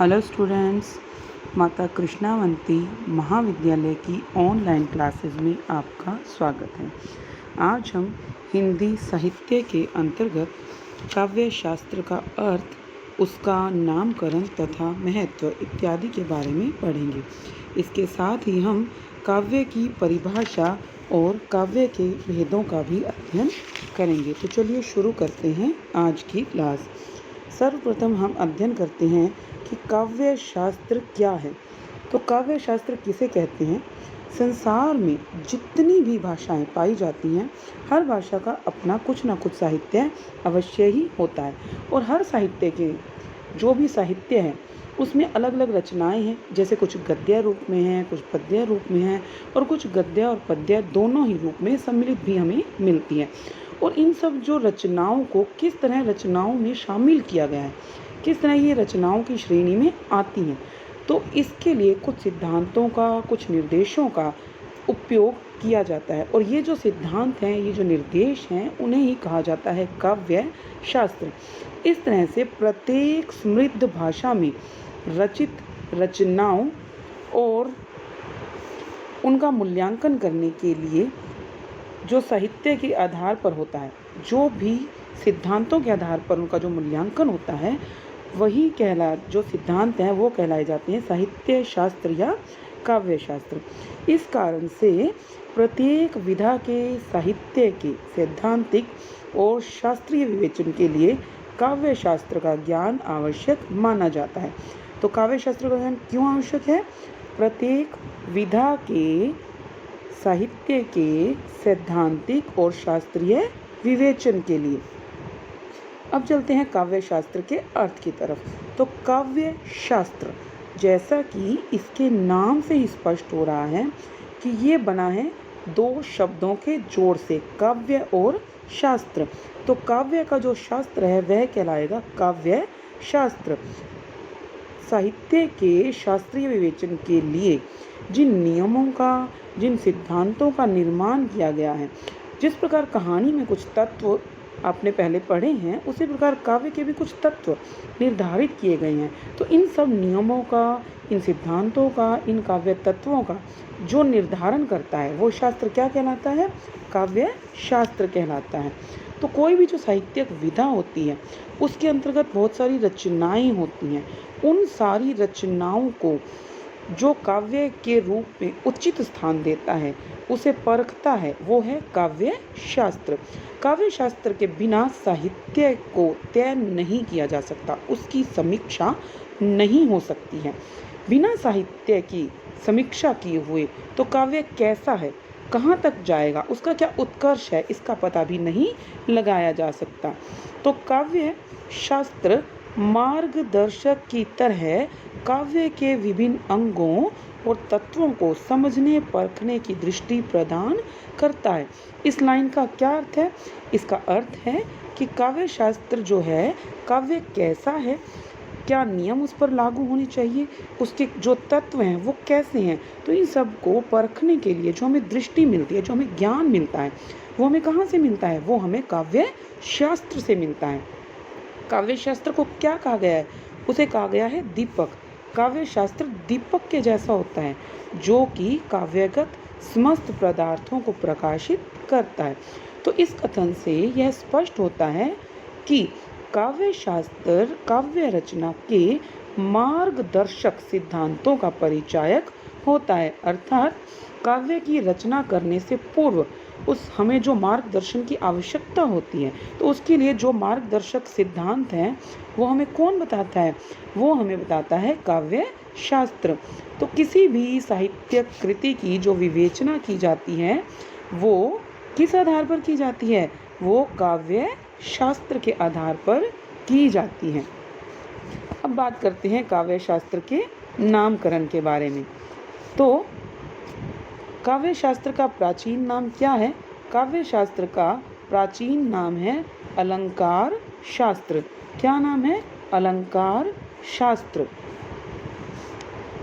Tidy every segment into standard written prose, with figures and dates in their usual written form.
Hello students, माता कृष्णावंती महाविद्यालय की ऑनलाइन क्लासेस में आपका स्वागत है। आज हम हिंदी साहित्य के अंतर्गत काव्य शास्त्र का अर्थ, उसका नामकरण तथा महत्व इत्यादि के बारे में पढ़ेंगे। इसके साथ ही हम काव्य की परिभाषा और काव्य के भेदों का भी अध्ययन करेंगे। तो चलिए शुरू करते हैं आज की क्लास। सर्वप्रथम हम अध्ययन करते हैं कि काव्य शास्त्र क्या है। तो काव्य शास्त्र किसे कहते हैं? संसार में जितनी भी भाषाएं पाई जाती हैं, हर भाषा का अपना कुछ ना कुछ साहित्य अवश्य ही होता है, और हर साहित्य के जो भी साहित्य है उसमें अलग अलग रचनाएं हैं। जैसे कुछ गद्य रूप में हैं, कुछ पद्य रूप में हैं, और कुछ गद्य और पद्य दोनों ही रूप में सम्मिलित भी हमें मिलती हैं। और इन सब जो रचनाओं को किस तरह रचनाओं में शामिल किया गया है, किस तरह ये रचनाओं की श्रेणी में आती हैं, तो इसके लिए कुछ सिद्धांतों का, कुछ निर्देशों का उपयोग किया जाता है। और ये जो सिद्धांत हैं, ये जो निर्देश हैं, उन्हें ही कहा जाता है काव्य शास्त्र। इस तरह से प्रत्येक समृद्ध भाषा में रचित रचनाओं और उनका मूल्यांकन करने के लिए जो साहित्य के आधार पर होता है, जो भी सिद्धांतों के आधार पर उनका जो मूल्यांकन होता है, वही जो सिद्धांत हैं वो कहलाए जाते हैं साहित्य शास्त्र या काव्य शास्त्र। इस कारण से प्रत्येक विधा के साहित्य के सैद्धांतिक और शास्त्रीय विवेचन के लिए काव्य शास्त्र का ज्ञान आवश्यक माना जाता है। तो काव्य शास्त्र का ज्ञान क्यों आवश्यक है? प्रत्येक विधा के साहित्य के सैद्धांतिक और शास्त्रीय विवेचन के लिए। अब चलते हैं काव्य शास्त्र के अर्थ की तरफ। तो काव्य शास्त्र, जैसा कि इसके नाम से ही स्पष्ट हो रहा है कि ये बना है दो शब्दों के जोड़ से, काव्य और शास्त्र। तो काव्य का जो शास्त्र है वह कहलाएगा काव्य शास्त्र। साहित्य के शास्त्रीय विवेचन के लिए जिन नियमों का, जिन सिद्धांतों का निर्माण किया गया है, जिस प्रकार कहानी में कुछ तत्व आपने पहले पढ़े हैं, उसी प्रकार काव्य के भी कुछ तत्व निर्धारित किए गए हैं। तो इन सब नियमों का, इन सिद्धांतों का, इन काव्य तत्वों का जो निर्धारण करता है वो शास्त्र क्या कहलाता है? काव्य शास्त्र कहलाता है। तो कोई भी जो साहित्यिक विधा होती है उसके अंतर्गत बहुत सारी रचनाएं होती हैं। उन सारी रचनाओं को जो काव्य के रूप में उचित स्थान देता है, उसे परखता है, वो है काव्य शास्त्र। काव्य शास्त्र के बिना साहित्य को तय नहीं किया जा सकता, उसकी समीक्षा नहीं हो सकती है। बिना साहित्य की समीक्षा किए हुए तो काव्य कैसा है, कहाँ तक जाएगा, उसका क्या उत्कर्ष है, इसका पता भी नहीं लगाया जा सकता। तो काव्य शास्त्र मार्गदर्शक की तरह काव्य के विभिन्न अंगों और तत्वों को समझने परखने की दृष्टि प्रदान करता है। इस लाइन का क्या अर्थ है? इसका अर्थ है कि काव्य शास्त्र जो है, काव्य कैसा है, क्या नियम उस पर लागू होने चाहिए, उसके जो तत्व हैं वो कैसे हैं, तो इन सब को परखने के लिए जो हमें दृष्टि मिलती है, जो हमें ज्ञान मिलता है, वो हमें कहाँ से मिलता है? वो हमें काव्य शास्त्र से मिलता है। काव्य शास्त्र को क्या कहा गया है? उसे कहा गया है दीपक। काव्य शास्त्र दीपक के जैसा होता है, जो कि काव्यगत समस्त पदार्थों को प्रकाशित करता है। तो इस कथन से यह स्पष्ट होता है कि काव्य शास्त्र काव्य रचना के मार्गदर्शक सिद्धांतों का परिचायक होता है। अर्थात काव्य की रचना करने से पूर्व हमें जो मार्गदर्शन की आवश्यकता होती है, तो उसके लिए जो मार्गदर्शक सिद्धांत हैं वो हमें कौन बताता है? वो हमें बताता है काव्य शास्त्र। तो किसी भी साहित्यिक कृति की जो विवेचना की जाती है वो किस आधार पर की जाती है? वो काव्य शास्त्र के आधार पर की जाती है। अब बात करते हैं काव्य शास्त्र के नामकरण के बारे में। तो काव्य शास्त्र का प्राचीन नाम क्या है? काव्य शास्त्र का प्राचीन नाम है अलंकार शास्त्र। क्या नाम है? अलंकार शास्त्र।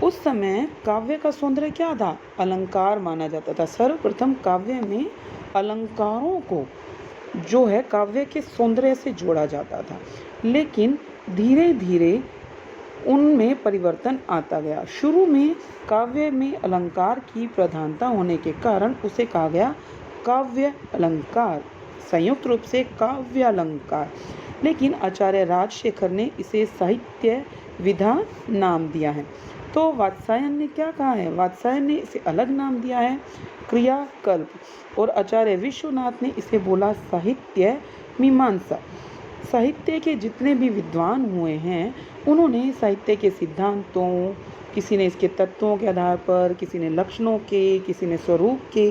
उस समय काव्य का सौंदर्य क्या था? अलंकार माना जाता था। सर्वप्रथम काव्य में अलंकारों को जो है काव्य के सौंदर्य से जोड़ा जाता था, लेकिन धीरे धीरे उनमें परिवर्तन आता गया। शुरू में काव्य में अलंकार की प्रधानता होने के कारण उसे कहा गया काव्य अलंकार, संयुक्त रूप से काव्य अलंकार। लेकिन आचार्य राजशेखर ने इसे साहित्य विधा नाम दिया है। तो वात्स्यायन ने क्या कहा है? वात्स्यायन ने इसे अलग नाम दिया है क्रियाकल्प, और आचार्य विश्वनाथ ने इसे बोला साहित्य मीमांसा। साहित्य के जितने भी विद्वान हुए हैं उन्होंने साहित्य के सिद्धांतों, किसी ने इसके तत्वों के आधार पर, किसी ने लक्षणों के, किसी ने स्वरूप के,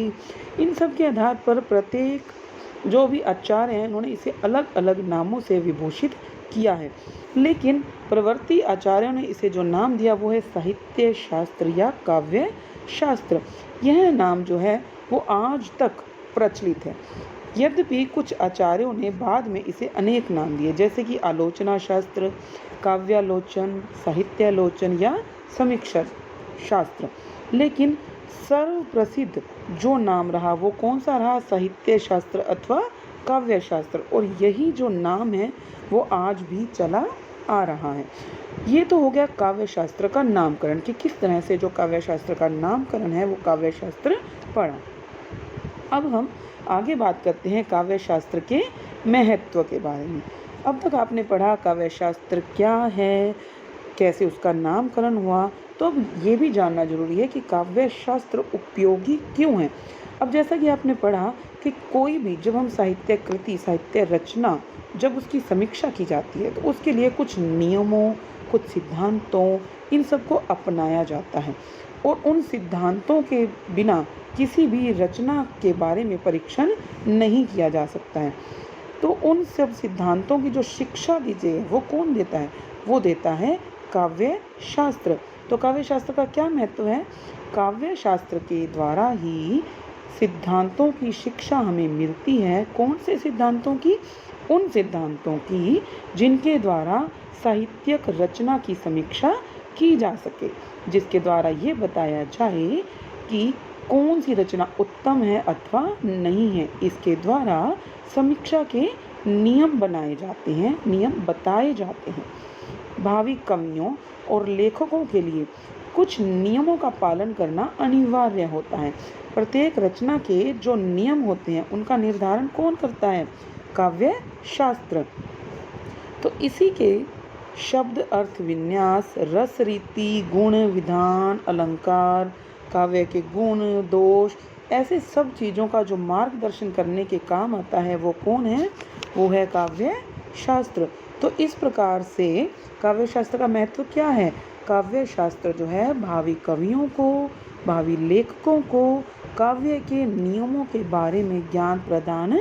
इन सब के आधार पर प्रत्येक जो भी आचार्य हैं उन्होंने इसे अलग अलग नामों से विभूषित किया है। लेकिन प्रवर्ती आचार्यों ने इसे जो नाम दिया वो है साहित्य शास्त्र या काव्य शास्त्र। यह नाम जो है वो आज तक प्रचलित है। यद्यपि कुछ आचार्यों ने बाद में इसे अनेक नाम दिए, जैसे कि आलोचना शास्त्र, काव्यालोचन, साहित्यालोचन या समीक्षा शास्त्र। लेकिन सर्व प्रसिद्ध जो नाम रहा वो कौन सा रहा? साहित्य शास्त्र अथवा काव्य शास्त्र, और यही जो नाम है वो आज भी चला आ रहा है। ये तो हो गया काव्य शास्त्र का नामकरण कि किस तरह से जो काव्य शास्त्र का नामकरण है वो काव्य शास्त्र पढ़ा। अब हम आगे बात करते हैं काव्य शास्त्र के महत्व के बारे में। अब तक आपने पढ़ा काव्य शास्त्र क्या है, कैसे उसका नामकरण हुआ, तो अब ये भी जानना जरूरी है कि काव्य शास्त्र उपयोगी क्यों है। अब जैसा कि आपने पढ़ा कि कोई भी जब हम साहित्य कृति, साहित्य रचना जब उसकी समीक्षा की जाती है तो उसके लिए कुछ नियमों, कुछ सिद्धांतों, इन सबको अपनाया जाता है, और उन सिद्धांतों के बिना किसी भी रचना के बारे में परीक्षण नहीं किया जा सकता है। तो उन सब सिद्धांतों की जो शिक्षा दी जाए वो कौन देता है? वो देता है काव्य शास्त्र। तो काव्य शास्त्र का क्या महत्व है? काव्य शास्त्र के द्वारा ही सिद्धांतों की शिक्षा हमें मिलती है। कौन से सिद्धांतों की? उन सिद्धांतों की जिनके द्वारा साहित्यिक रचना की समीक्षा की जा सके, जिसके द्वारा ये बताया जाए कि कौन सी रचना उत्तम है अथवा नहीं है। इसके द्वारा समीक्षा के नियम बनाए जाते हैं, नियम बताए जाते हैं। भावी कवियों और लेखकों के लिए कुछ नियमों का पालन करना अनिवार्य होता है। प्रत्येक रचना के जो नियम होते हैं उनका निर्धारण कौन करता है? काव्य शास्त्र। तो इसी के शब्द, अर्थ, विन्यास, रस, रीति, गुण, विधान, अलंकार, काव्य के गुण, दोष, ऐसे सब चीज़ों का जो मार्गदर्शन करने के काम आता है वो कौन है? वो है काव्य शास्त्र। तो इस प्रकार से काव्य शास्त्र का महत्व क्या है? काव्य शास्त्र जो है भावी कवियों को, भावी लेखकों को काव्य के नियमों के बारे में ज्ञान प्रदान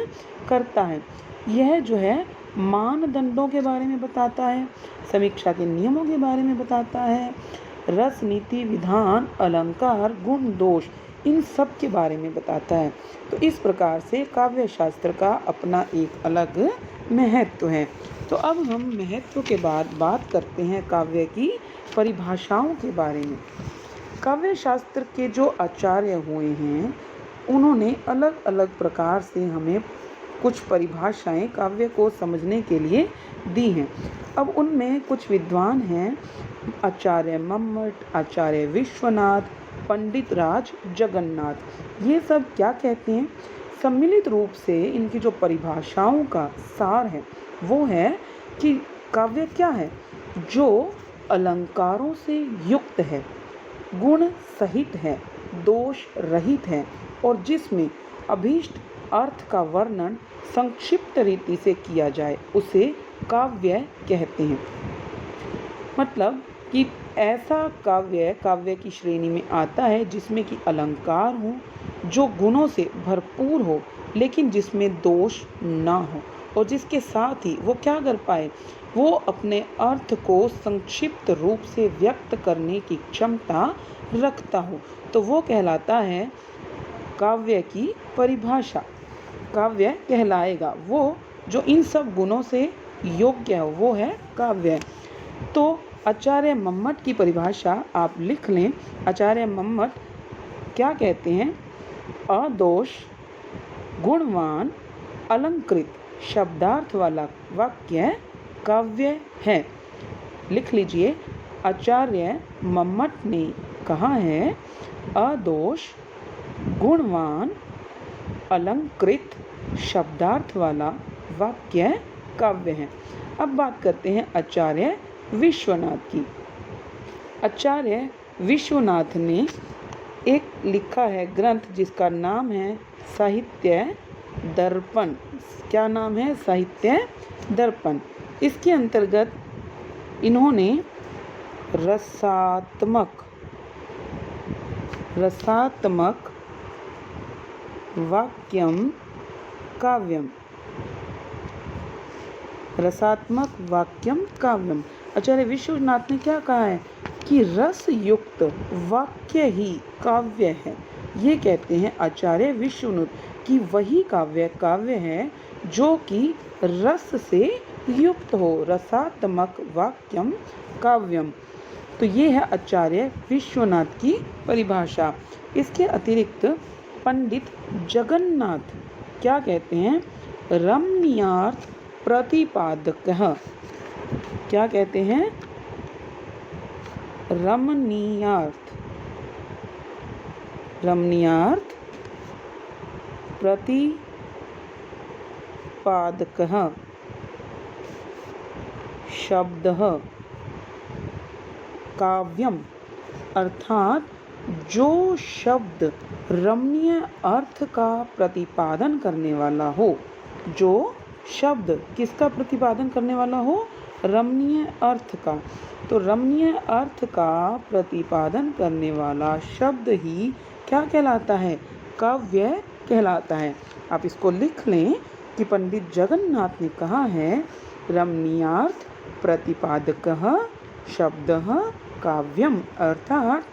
करता है। यह जो है मानदंडों के बारे में बताता है, समीक्षा के नियमों के बारे में बताता है, रस, नीति, विधान, अलंकार, गुण, दोष, इन सब के बारे में बताता है। तो इस प्रकार से काव्य शास्त्र का अपना एक अलग महत्व है। तो अब हम महत्व के बाद बात करते हैं काव्य की परिभाषाओं के बारे में। काव्य शास्त्र के जो आचार्य हुए हैं उन्होंने अलग अलग प्रकार से हमें कुछ परिभाषाएं काव्य को समझने के लिए दी हैं। अब उनमें कुछ विद्वान हैं आचार्य मम्मट, आचार्य विश्वनाथ, पंडित राज जगन्नाथ। ये सब क्या कहते हैं? सम्मिलित रूप से इनकी जो परिभाषाओं का सार है वो है कि काव्य क्या है? जो अलंकारों से युक्त है, गुण सहित है, दोष रहित है, और जिसमें अभीष्ट अर्थ का वर्णन संक्षिप्त रीति से किया जाए उसे काव्य कहते हैं। मतलब कि ऐसा काव्य की श्रेणी में आता है जिसमें कि अलंकार हो, जो गुणों से भरपूर हो लेकिन जिसमें दोष ना हो, और जिसके साथ ही वो क्या कर पाए? वो अपने अर्थ को संक्षिप्त रूप से व्यक्त करने की क्षमता रखता हो, तो वो कहलाता है काव्य की परिभाषा। काव्य कहलाएगा वो जो इन सब गुणों से योग्य है, वो है काव्य। तो आचार्य मम्मट की परिभाषा आप लिख लें। आचार्य मम्मट क्या कहते हैं? अदोष, गुणवान, अलंकृत शब्दार्थ वाला वाक्य काव्य है। लिख लीजिए, आचार्य मम्मट ने कहा है, अदोष, गुणवान, अलंकृत शब्दार्थ वाला वाक्य काव्य है। अब बात करते हैं आचार्य विश्वनाथ की। आचार्य विश्वनाथ ने एक लिखा है ग्रंथ जिसका नाम है साहित्य दर्पण। क्या नाम है? साहित्य दर्पण। इसके अंतर्गत इन्होंने रसात्मक वाक्यम काव्यम, रसात्मक वाक्यम काव्यम। आचार्य विश्वनाथ ने क्या कहा है कि रस युक्त वाक्य ही काव्य है। ये कहते हैं आचार्य विश्वनाथ कि वही काव्य है जो कि रस से युक्त हो। रसात्मक वाक्यम काव्यम। तो ये है आचार्य विश्वनाथ की परिभाषा। इसके अतिरिक्त पंडित जगन्नाथ क्या कहते हैं? रमणीयार्थ प्रतिपादकः। क्या कहते हैं? रमणीयार्थ प्रतिपादकः शब्दः काव्यम, अर्थात जो शब्द रमणीय अर्थ का प्रतिपादन करने वाला हो। जो शब्द किसका प्रतिपादन करने वाला हो? रमणीय अर्थ का। तो रमणीय अर्थ का प्रतिपादन करने वाला शब्द ही क्या कहलाता है? काव्य कहलाता है। आप इसको लिख लें कि पंडित जगन्नाथ ने कहा है, रमणीयार्थ प्रतिपादकः शब्दः काव्यम, अर्थात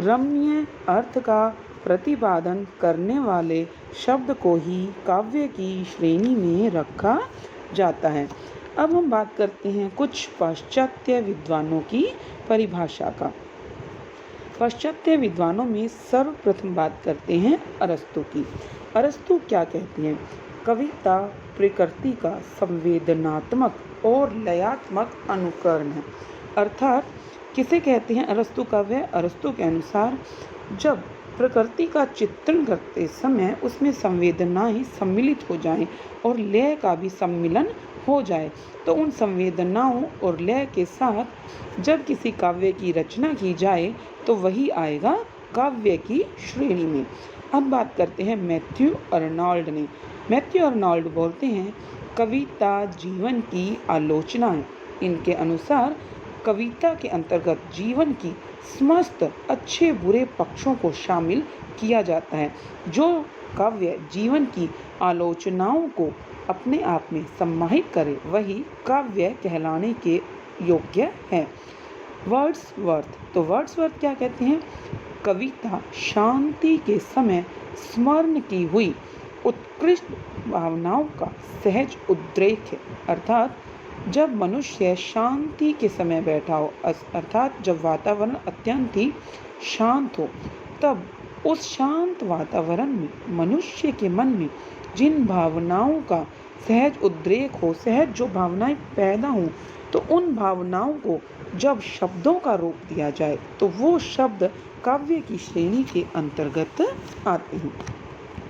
रमणीय अर्थ का प्रतिपादन करने वाले शब्द को ही काव्य की श्रेणी में रखा जाता है। अब हम बात करते हैं कुछ पाश्चात्य विद्वानों की परिभाषा का। पाश्चात्य विद्वानों में सर्वप्रथम बात करते हैं अरस्तु की। अरस्तु क्या कहते हैं? कविता प्रकृति का संवेदनात्मक और लयात्मक अनुकरण है। अर्थात किसे कहते हैं अरस्तु काव्य? अरस्तु के अनुसार जब प्रकृति का चित्रण करते समय उसमें संवेदनाएं सम्मिलित हो जाएं और लय का भी सम्मिलन हो जाए, तो उन संवेदनाओं और लय के साथ जब किसी काव्य की रचना की जाए तो वही आएगा काव्य की श्रेणी में। अब बात करते हैं मैथ्यू अर्नोल्ड ने। मैथ्यू अर्नोल्ड बोलते हैं, कविता जीवन की आलोचना है। इनके अनुसार कविता के अंतर्गत जीवन की समस्त अच्छे बुरे पक्षों को शामिल किया जाता है। जो काव्य जीवन की आलोचनाओं को अपने आप में समाहित करे वही काव्य कहलाने के योग्य है। वर्ड्सवर्थ। तो वर्ड्सवर्थ क्या कहते हैं? कविता शांति के समय स्मरण की हुई उत्कृष्ट भावनाओं का सहज उद्रेक है। अर्थात जब मनुष्य शांति के समय बैठा हो, अर्थात जब वातावरण अत्यंत ही शांत हो, तब उस शांत वातावरण में मनुष्य के मन में जिन भावनाओं का सहज उद्रेक हो, सहज जो भावनाएं पैदा हों, तो उन भावनाओं को जब शब्दों का रूप दिया जाए तो वो शब्द काव्य की श्रेणी के अंतर्गत आते हैं।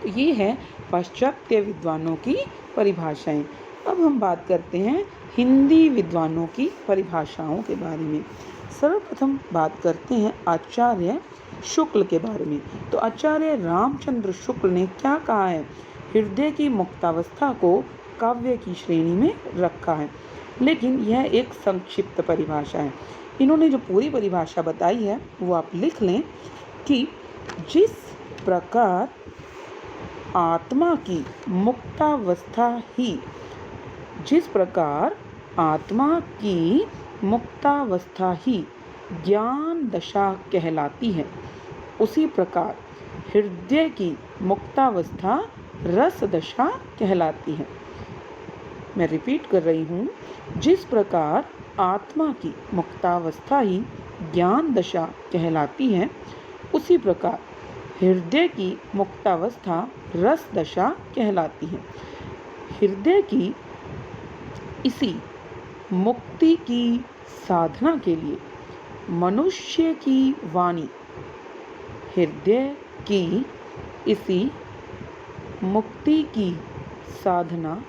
तो ये है पाश्चात्य विद्वानों की परिभाषाएं। अब हम बात करते हैं हिंदी विद्वानों की परिभाषाओं के बारे में। सर्वप्रथम बात करते हैं आचार्य शुक्ल के बारे में। तो आचार्य रामचंद्र शुक्ल ने क्या कहा है? हृदय की मुक्तावस्था को काव्य की श्रेणी में रखा है, लेकिन यह एक संक्षिप्त परिभाषा है। इन्होंने जो पूरी परिभाषा बताई है वो आप लिख लें कि जिस प्रकार आत्मा की मुक्तावस्था ही ज्ञान दशा कहलाती है, उसी प्रकार हृदय की मुक्तावस्था रस दशा कहलाती है। मैं रिपीट कर रही हूँ, जिस प्रकार आत्मा की मुक्तावस्था ही ज्ञान दशा कहलाती है, उसी प्रकार हृदय की मुक्तावस्था रस दशा कहलाती है। हृदय की इसी मुक्ति की साधना के लिए मनुष्य की वाणी हृदय की इसी मुक्ति की साधना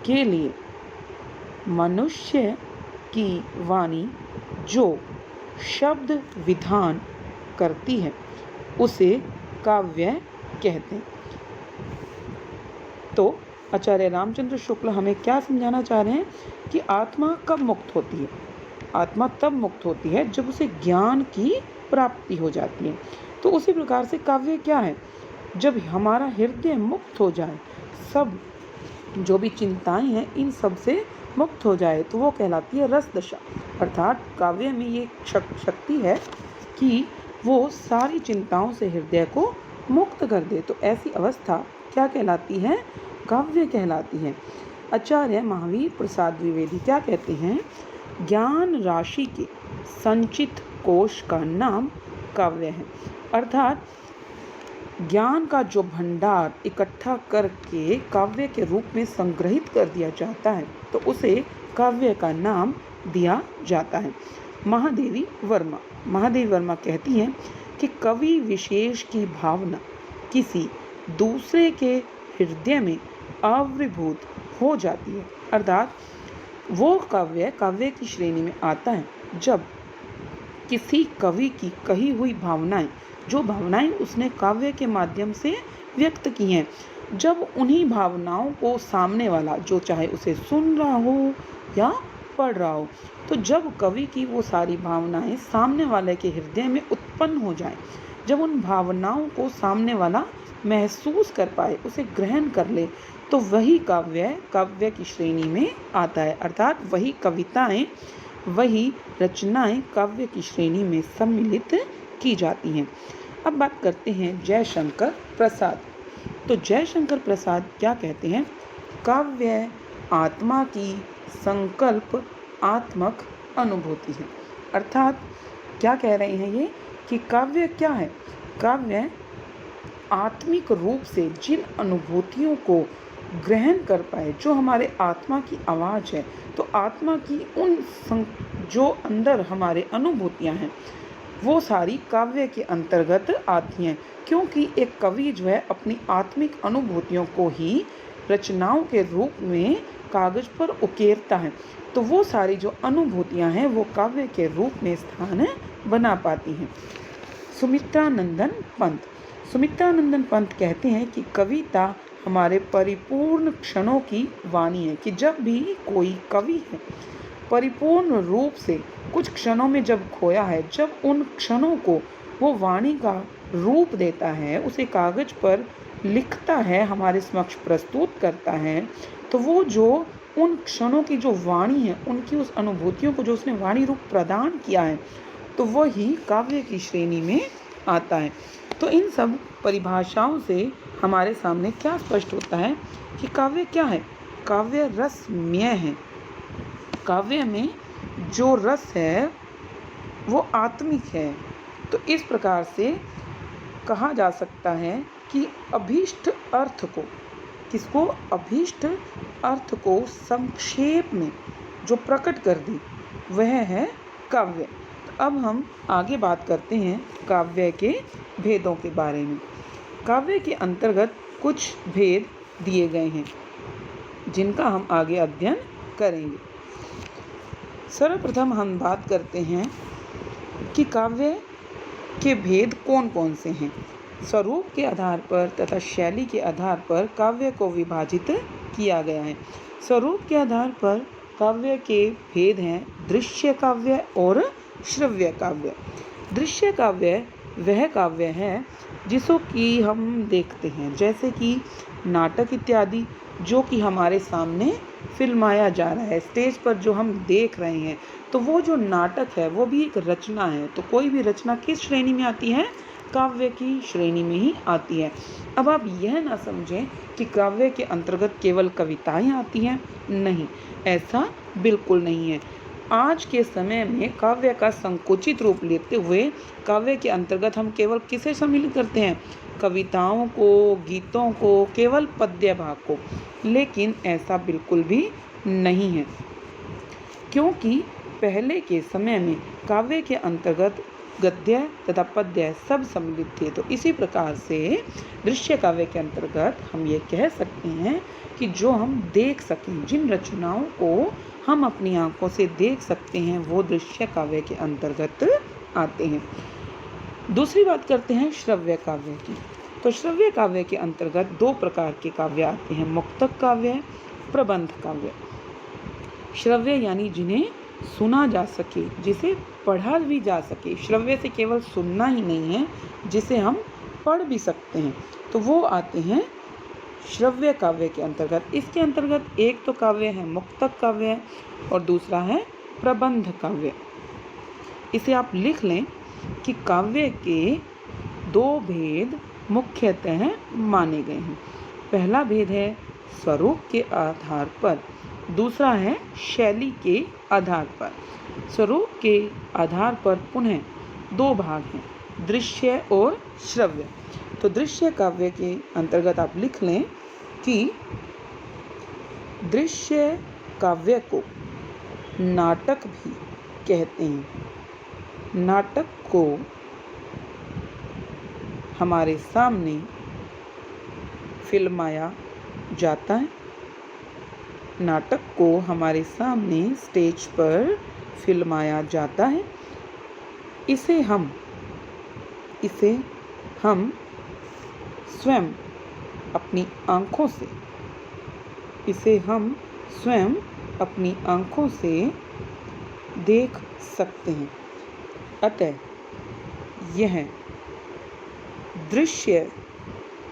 के लिए मनुष्य की वाणी जो शब्द विधान करती है उसे काव्य कहते हैं। तो आचार्य रामचंद्र शुक्ल हमें क्या समझाना चाह रहे हैं कि आत्मा कब मुक्त होती है? आत्मा तब मुक्त होती है जब उसे ज्ञान की प्राप्ति हो जाती है। तो उसी प्रकार से काव्य क्या है? जब हमारा हृदय मुक्त हो जाए, सब जो भी चिंताएं हैं इन सब से मुक्त हो जाए, तो वो कहलाती है रस दशा। अर्थात काव्य में ये शक्ति है कि वो सारी चिंताओं से हृदय को मुक्त कर दे। तो ऐसी अवस्था क्या कहलाती है? काव्य कहलाती है। आचार्य महावीर प्रसाद द्विवेदी क्या कहते हैं? ज्ञान राशि के संचित कोश का नाम काव्य है। अर्थात ज्ञान का जो भंडार इकट्ठा करके काव्य के रूप में संग्रहित कर दिया जाता है तो उसे काव्य का नाम दिया जाता है। महादेवी वर्मा कहती हैं कि कवि विशेष की भावना किसी दूसरे के हृदय में आविर्भूत हो जाती है। अर्थात वो काव्य की श्रेणी में आता है जब किसी कवि की कही हुई भावनाएं, जो भावनाएं उसने काव्य के माध्यम से व्यक्त की हैं, जब उन्हीं भावनाओं को सामने वाला, जो चाहे उसे सुन रहा हो या पढ़ रहा हो, तो जब कवि की वो सारी भावनाएं सामने वाले के हृदय में उत्पन्न हो जाएं, जब उन भावनाओं को सामने वाला महसूस कर पाए, उसे ग्रहण कर ले, तो वही काव्य की श्रेणी में आता है। अर्थात वही कविताएं, वही रचनाएं काव्य की श्रेणी में सम्मिलित की जाती हैं। अब बात करते हैं जयशंकर प्रसाद। तो जयशंकर प्रसाद क्या कहते हैं? काव्य आत्मा की संकल्प आत्मक अनुभूति है। अर्थात क्या कह रहे हैं ये कि काव्य क्या है? काव्य आत्मिक रूप से जिन अनुभूतियों को ग्रहण कर पाए, जो हमारे आत्मा की आवाज़ है, तो आत्मा की जो अंदर हमारे अनुभूतियाँ हैं वो सारी काव्य के अंतर्गत आती हैं। क्योंकि एक कवि जो है अपनी आत्मिक अनुभूतियों को ही रचनाओं के रूप में कागज पर उकेरता है, तो वो सारी जो अनुभूतियाँ हैं वो काव्य के रूप में स्थान बना पाती हैं। सुमित्रानंदन पंत कहते हैं कि कविता हमारे परिपूर्ण क्षणों की वाणी है। कि जब भी कोई कवि है परिपूर्ण रूप से कुछ क्षणों में जब खोया है, जब उन क्षणों को वो वाणी का रूप देता है, उसे कागज पर लिखता है, हमारे समक्ष प्रस्तुत करता है, तो वो जो उन क्षणों की जो वाणी है, उनकी उस अनुभूतियों को जो उसने वाणी रूप प्रदान किया है, तो वही काव्य की श्रेणी में आता है। तो इन सब परिभाषाओं से हमारे सामने क्या स्पष्ट होता है कि काव्य क्या है? काव्य रसमय है। काव्य में जो रस है वो आत्मिक है। तो इस प्रकार से कहा जा सकता है कि अभीष्ट अर्थ को संक्षेप में जो प्रकट कर दी वह है काव्य। तो अब हम आगे बात करते हैं काव्य के भेदों के बारे में। काव्य के अंतर्गत कुछ भेद दिए गए हैं जिनका हम आगे अध्ययन करेंगे। सर्वप्रथम हम बात करते हैं कि काव्य के भेद कौन कौन से हैं। स्वरूप के आधार पर तथा शैली के आधार पर काव्य को विभाजित किया गया है। स्वरूप के आधार पर काव्य के भेद हैं दृश्य काव्य और श्रव्य काव्य। दृश्य काव्य वह काव्य है जिसको कि हम देखते हैं, जैसे कि नाटक इत्यादि, जो कि हमारे सामने फिल्माया जा रहा है, स्टेज पर जो हम देख रहे हैं, तो वो जो नाटक है वो भी एक रचना है। तो कोई भी रचना किस श्रेणी में आती है? काव्य की श्रेणी में ही आती है। अब आप यह ना समझें कि काव्य के अंतर्गत केवल कविताएं आती हैं, नहीं, ऐसा बिल्कुल नहीं है। आज के समय में काव्य का संकुचित रूप लेते हुए काव्य के अंतर्गत हम केवल किसे सम्मिलित करते हैं? कविताओं को, गीतों को, केवल पद्य भाग को। लेकिन ऐसा बिल्कुल भी नहीं है, क्योंकि पहले के समय में काव्य के अंतर्गत गद्य तथा पद्य सब सम्मिलित थे। तो इसी प्रकार से दृश्य काव्य के अंतर्गत हम ये कह सकते हैं कि जो हम देख सकें, जिन रचनाओं को हम अपनी आंखों से देख सकते हैं, वो दृश्य काव्य के अंतर्गत आते हैं। दूसरी बात करते हैं श्रव्य काव्य की। तो श्रव्य काव्य के अंतर्गत दो प्रकार के काव्य आते हैं, मुक्तक काव्य, प्रबंध काव्य। श्रव्य यानी जिन्हें सुना जा सके, जिसे पढ़ा भी जा सके। श्रव्य से केवल सुनना ही नहीं है, जिसे हम पढ़ भी सकते हैं, तो वो आते हैं श्रव्य काव्य के अंतर्गत। इसके अंतर्गत एक तो काव्य है मुक्तक काव्य और दूसरा है प्रबंध काव्य। इसे आप लिख लें कि काव्य के दो भेद मुख्यतः माने गए हैं। पहला भेद है स्वरूप के आधार पर, दूसरा है शैली के आधार पर। स्वरूप के आधार पर पुनः दो भाग हैं, दृश्य और श्रव्य। तो दृश्य काव्य के अंतर्गत आप लिख लें कि दृश्य काव्य को नाटक भी कहते हैं। नाटक को हमारे सामने फिल्माया जाता है। नाटक को हमारे सामने स्टेज पर फिल्माया जाता है। इसे हम स्वयं अपनी आँखों से देख सकते हैं। अतः यह दृश्य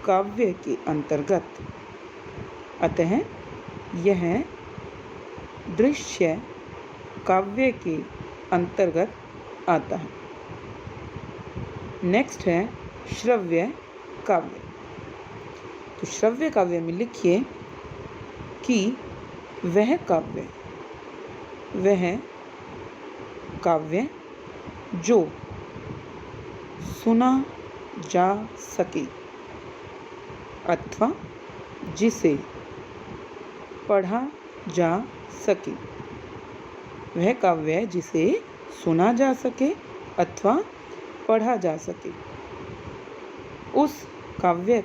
काव्य के अंतर्गत आता है। नेक्स्ट है श्रव्य काव्य। तो श्रव्य काव्य में लिखिए कि वह काव्य जो सुना जा सके अथवा जिसे पढ़ा जा सके। वह काव्य जिसे सुना जा सके अथवा पढ़ा जा सके, उस काव्य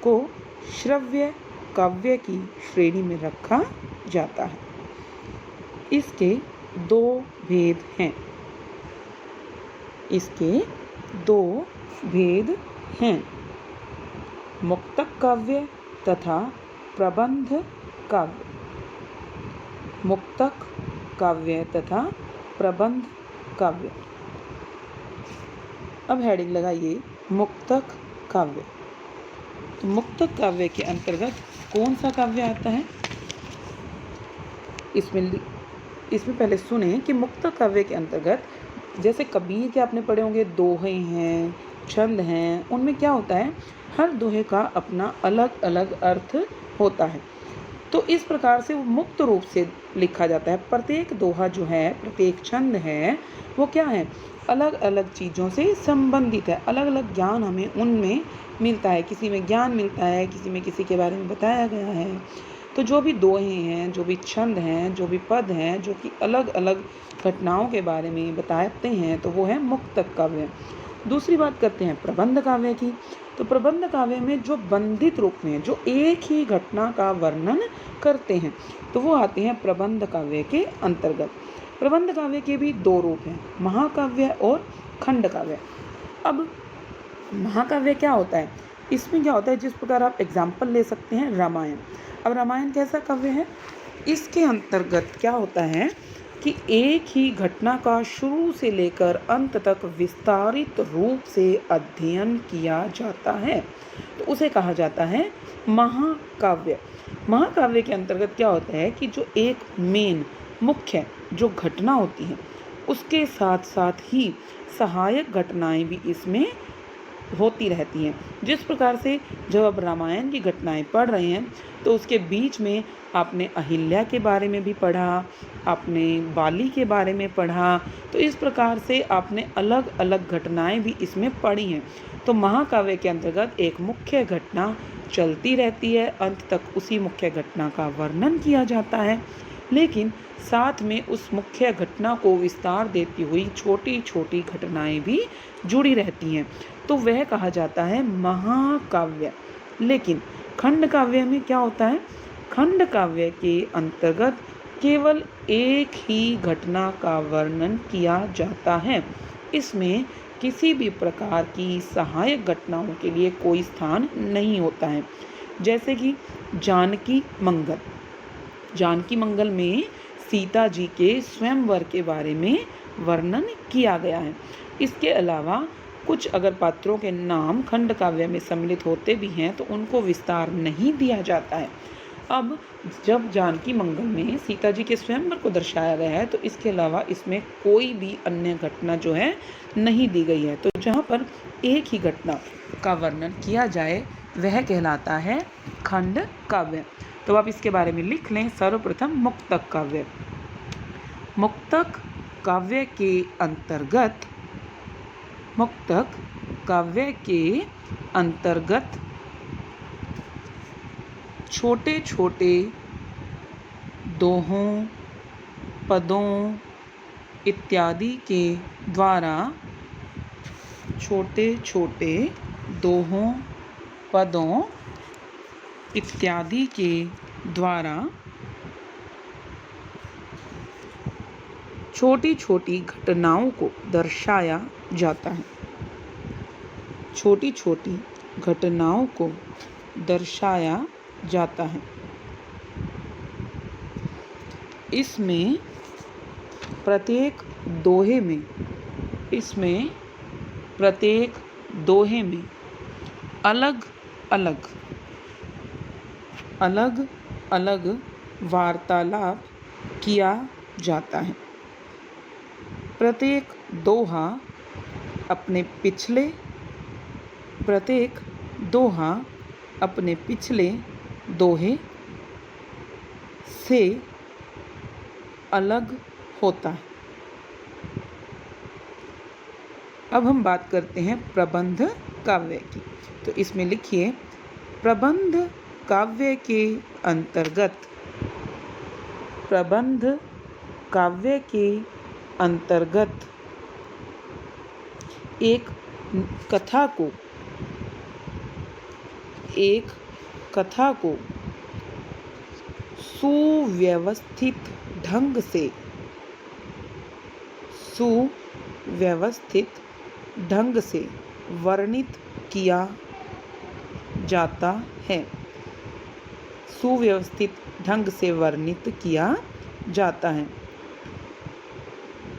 को श्रव्य काव्य की श्रेणी में रखा जाता है। इसके दो भेद हैं, मुक्तक काव्य तथा प्रबंध काव्य। मुक्तक काव्य तथा प्रबंध काव्य। अब हेडिंग लगाइए मुक्तक काव्य। तो मुक्तक काव्य के अंतर्गत कौन सा काव्य आता है? इसमें पहले सुने कि मुक्तक काव्य के अंतर्गत जैसे कबीर के आपने पढ़े होंगे, दोहे हैं, छंद हैं, उनमें क्या होता है, हर दोहे का अपना अलग अलग अर्थ होता है। तो इस प्रकार से वो मुक्त रूप से लिखा जाता है। प्रत्येक दोहा जो है, प्रत्येक छंद है, वो क्या है, अलग अलग चीज़ों से संबंधित है। अलग अलग ज्ञान हमें उनमें मिलता है। किसी में ज्ञान मिलता है, किसी में किसी के बारे में बताया गया है। तो जो भी दोहे हैं, जो भी छंद हैं, जो भी पद हैं, जो कि अलग अलग घटनाओं के बारे में बताते हैं, तो वो है मुक्तक काव्य। दूसरी बात करते हैं प्रबंध काव्य की। तो प्रबंध काव्य में जो बंधित रूप में, जो एक ही घटना का वर्णन करते हैं, तो वो आते हैं प्रबंध काव्य के अंतर्गत। प्रबंध काव्य के भी दो रूप हैं, महाकाव्य और खंड काव्य। अब महाकाव्य क्या होता है? इसमें क्या होता है, जिस प्रकार आप एग्जाम्पल ले सकते हैं रामायण। अब रामायण कैसा काव्य है? इसके अंतर्गत क्या होता है कि एक ही घटना का शुरू से लेकर अंत तक विस्तारित रूप से अध्ययन किया जाता है, तो उसे कहा जाता है महाकाव्य। महाकाव्य के अंतर्गत क्या होता है कि जो एक मुख्य जो घटना होती है, उसके साथ साथ ही सहायक घटनाएं भी इसमें होती रहती हैं। जिस प्रकार से जब आप रामायण की घटनाएं पढ़ रहे हैं, तो उसके बीच में आपने अहिल्या के बारे में भी पढ़ा, आपने बाली के बारे में पढ़ा, तो इस प्रकार से आपने अलग अलग घटनाएं भी इसमें पढ़ी हैं। तो महाकाव्य के अंतर्गत एक मुख्य घटना चलती रहती है, अंत तक उसी मुख्य घटना का वर्णन किया जाता है। लेकिन साथ में उस मुख्य घटना को विस्तार देती हुई छोटी छोटी घटनाएं भी जुड़ी रहती हैं, तो वह कहा जाता है महाकाव्य। लेकिन खंड काव्य में क्या होता है? खंड काव्य के अंतर्गत केवल एक ही घटना का वर्णन किया जाता है। इसमें किसी भी प्रकार की सहायक घटनाओं के लिए कोई स्थान नहीं होता है। जैसे कि जानकी मंगल। जानकी मंगल में सीता जी के स्वयंवर के बारे में वर्णन किया गया है। इसके अलावा कुछ अगर पात्रों के नाम खंड काव्य में सम्मिलित होते भी हैं तो उनको विस्तार नहीं दिया जाता है। अब जब जानकी मंगल में सीता जी के स्वयंवर को दर्शाया गया है तो इसके अलावा इसमें कोई भी अन्य घटना जो है नहीं दी गई है। तो जहाँ पर एक ही घटना का वर्णन किया जाए वह कहलाता है खंड काव्य। तो आप इसके बारे में लिख लें। सर्वप्रथम मुक्तक काव्य। मुक्तक काव्य के अंतर्गत छोटे छोटे दोहों, पदों इत्यादि के द्वारा छोटे छोटे दोहों, पदों इत्यादि के द्वारा छोटी छोटी घटनाओं को दर्शाया जाता है। छोटी छोटी घटनाओं को दर्शाया जाता है। इसमें प्रत्येक दोहे में अलग अलग वार्तालाप किया जाता है। प्रत्येक दोहा अपने पिछले दोहे से अलग होता है। अब हम बात करते हैं प्रबंध काव्य की। तो इसमें लिखिए, प्रबंध काव्य के अंतर्गत एक कथा को सुव्यवस्थित ढंग से वर्णित किया जाता है। सुव्यवस्थित ढंग से वर्णित किया जाता है।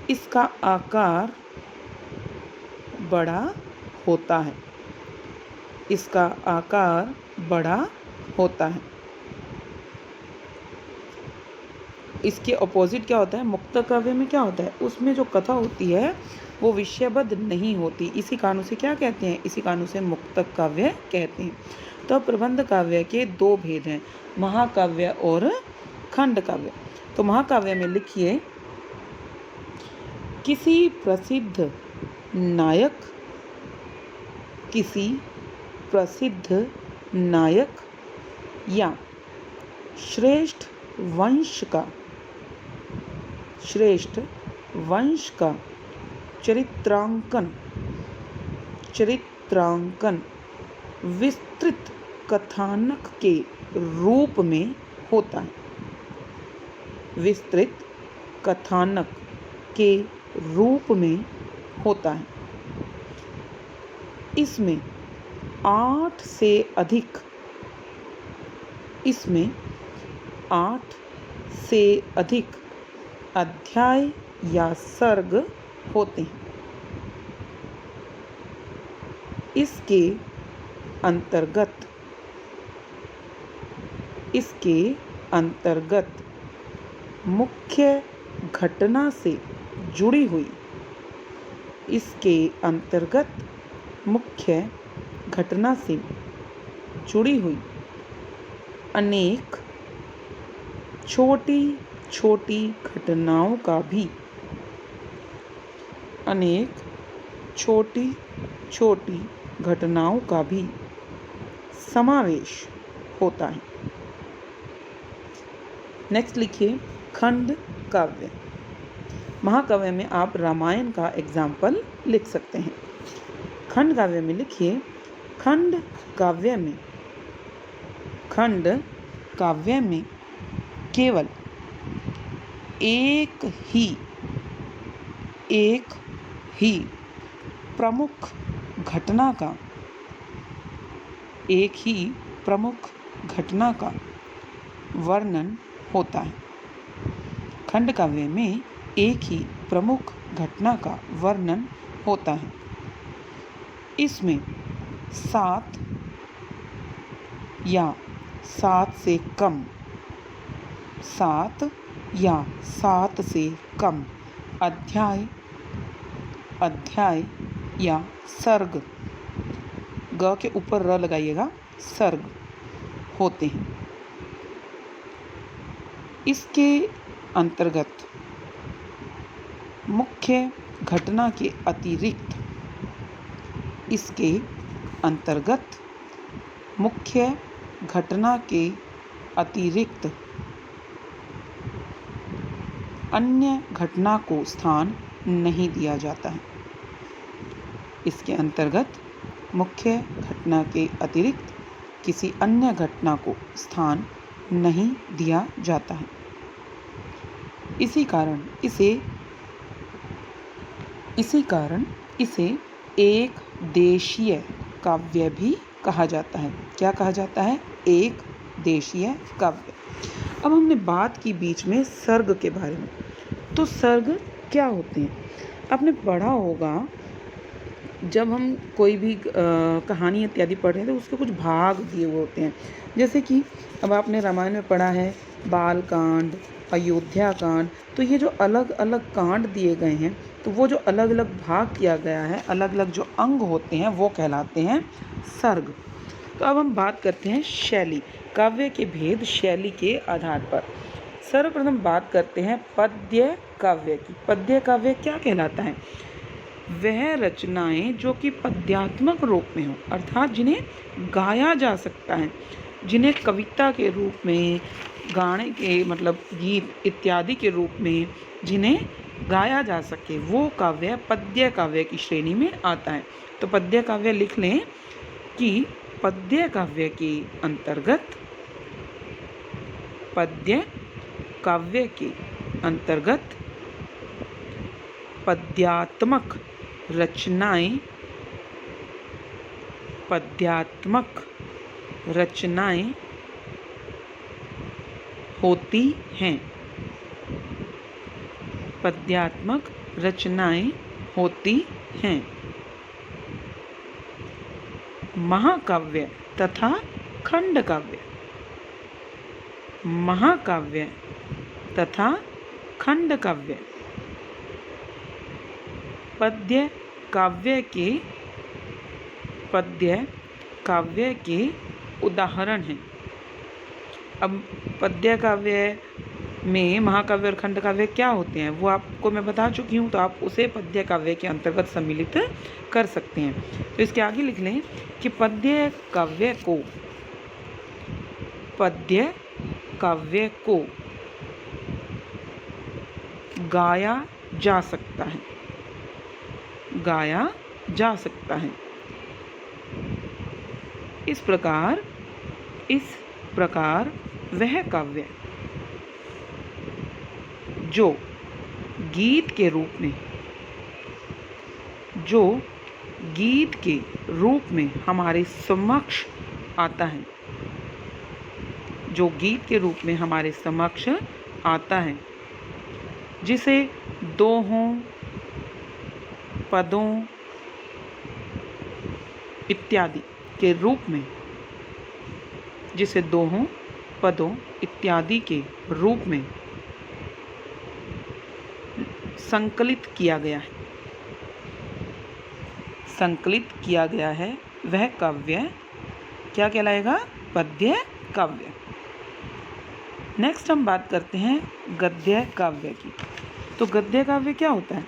इसका आकार बड़ा होता है। इसके अपोजिट क्या होता है? मुक्तक काव्य में क्या होता है? उसमें जो कथा होती है वो विषयबद्ध नहीं होती। इसी कारणों से क्या कहते हैं? इसी कारणों से मुक्तक काव्य कहते हैं। तो प्रबंध काव्य के दो भेद हैं, महाकाव्य और खंड काव्य। तो महाकाव्य में लिखिए, किसी प्रसिद्ध नायक या श्रेष्ठ वंश का चरित्रांकन विस्तृत कथानक के रूप में होता है। विस्तृत कथानक के रूप में होता है। इसमें 8 से अधिक अध्याय या सर्ग होते हैं। इसके अंतर्गत मुख्य घटना से जुड़ी हुई अनेक छोटी छोटी घटनाओं का भी समावेश होता है। नेक्स्ट लिखिए, खंड काव्य। महाकाव्य में आप रामायण का एग्जाम्पल लिख सकते हैं। खंड काव्य में लिखिए, खंड काव्य में केवल एक ही प्रमुख घटना का वर्णन होता है। खंड काव्य में एक ही प्रमुख घटना का वर्णन होता है। इसमें 7 या 7 से कम अध्याय या सर्ग, ग के ऊपर र लगाइएगा, सर्ग होते हैं। इसके अंतर्गत मुख्य घटना के अतिरिक्त अन्य घटना को स्थान नहीं दिया जाता है। इसके अंतर्गत मुख्य घटना के अतिरिक्त किसी अन्य घटना को स्थान नहीं दिया जाता है। इसी कारण इसे एक देशीय काव्य भी कहा जाता है। क्या कहा जाता है? एक देशीय काव्य। अब हमने बात की बीच में सर्ग के बारे में। तो सर्ग क्या होते हैं? आपने पढ़ा होगा, जब हम कोई भी कहानी इत्यादि पढ़ रहे हैं तो उसके कुछ भाग दिए हुए होते हैं। जैसे कि अब आपने रामायण में पढ़ा है बाल कांड, अयोध्या कांड। तो ये जो अलग अलग कांड दिए गए हैं, तो वो जो अलग अलग भाग किया गया है, अलग अलग जो अंग होते हैं, वो कहलाते हैं सर्ग। तो अब हम बात करते हैं शैली, काव्य के भेद शैली के आधार पर। सर्वप्रथम बात करते हैं पद्य काव्य की। पद्य काव्य क्या कहलाता है? वह रचनाएं जो कि पद्यात्मक रूप में हो, अर्थात जिन्हें गाया जा सकता है, जिन्हें कविता के रूप में, गाने के मतलब गीत इत्यादि के रूप में जिन्हें गाया जा सके, वो काव्य पद्य काव्य की श्रेणी में आता है। तो पद्य काव्य लिख लें कि पद्य काव्य के अंतर्गत पद्यात्मक रचनाएं होती हैं। पद्यात्मक रचनाएं होती हैं। महाकाव्य तथा खंड काव्य। महाकाव्य तथा खंड काव्य पद्य काव्य के उदाहरण हैं। अब पद्य काव्य में महाकाव्य और खंड काव्य क्या होते हैं वो आपको मैं बता चुकी हूँ, तो आप उसे पद्य काव्य के अंतर्गत सम्मिलित कर सकते हैं। तो इसके आगे लिख लें कि पद्य काव्य को गाया जा सकता है। इस प्रकार वह काव्य जो गीत के रूप में हमारे समक्ष आता है, जिसे दोहों, पदों इत्यादि के रूप में संकलित किया गया है, वह काव्य क्या कहलाएगा? पद्य काव्य। नेक्स्ट हम बात करते हैं गद्य काव्य की। तो गद्य काव्य क्या होता है?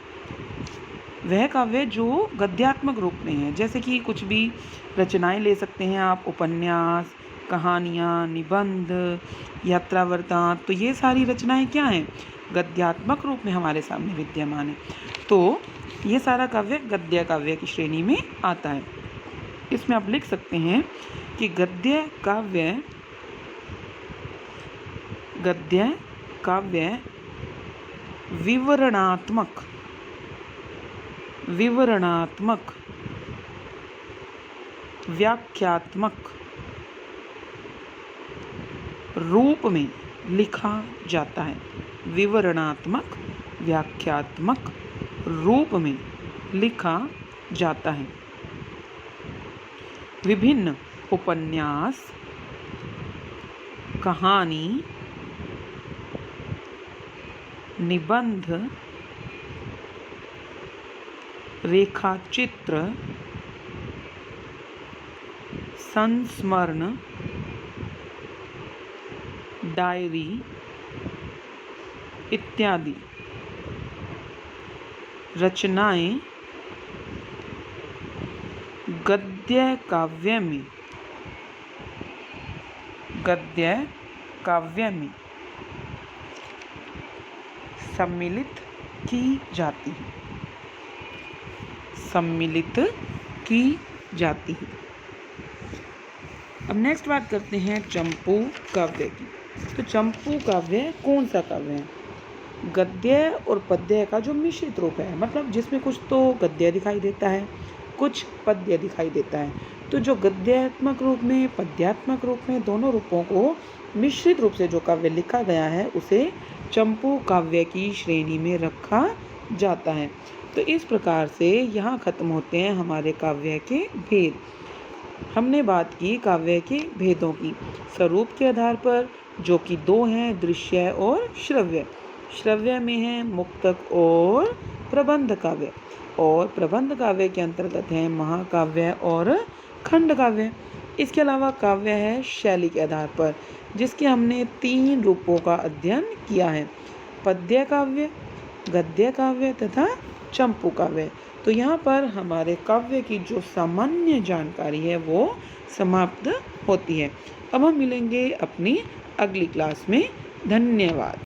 वह काव्य जो गद्यात्मक रूप में है। जैसे कि कुछ भी रचनाएं ले सकते हैं आप, उपन्यास, कहानियाँ, निबंध, यात्रा वृत्तांत, तो ये सारी रचनाएं क्या हैं? गद्यात्मक रूप में हमारे सामने विद्यमान है। तो ये सारा काव्य गद्य काव्य की श्रेणी में आता है। इसमें आप लिख सकते हैं कि गद्य काव्य विवरणात्मक व्याख्यात्मक रूप में लिखा जाता है। विवरणात्मक व्याख्यात्मक रूप में लिखा जाता है। विभिन्न उपन्यास, कहानी, निबंध, रेखाचित्र, संस्मरण, डायरी इत्यादि रचनाएं गद्य काव्य में सम्मिलित की जाती है। अब नेक्स्ट बात करते हैं चंपू काव्य की। तो चंपू काव्य कौन सा काव्य है? गद्य और पद्य का जो मिश्रित रूप है, मतलब जिसमें कुछ तो गद्य दिखाई देता है, कुछ पद्य दिखाई देता है। तो जो गद्यात्मक रूप में, पद्यात्मक रूप में, दोनों रूपों को मिश्रित रूप से जो काव्य लिखा गया है उसे चंपू काव्य की श्रेणी में रखा जाता है। तो इस प्रकार से यहाँ खत्म होते हैं हमारे काव्य के भेद। हमने बात की काव्य के भेदों की स्वरूप के आधार पर, जो कि 2 हैं, दृश्य और श्रव्य। श्रव्य में है मुक्तक और प्रबंध काव्य, और प्रबंध काव्य के अंतर्गत है महाकाव्य और खंड काव्य। इसके अलावा काव्य है शैली के आधार पर, जिसके हमने 3 रूपों का अध्ययन किया है, पद्य काव्य, गद्य काव्य तथा चंपू काव्य। तो यहाँ पर हमारे काव्य की जो सामान्य जानकारी है वो समाप्त होती है। अब हम मिलेंगे अपनी अगली क्लास में। धन्यवाद।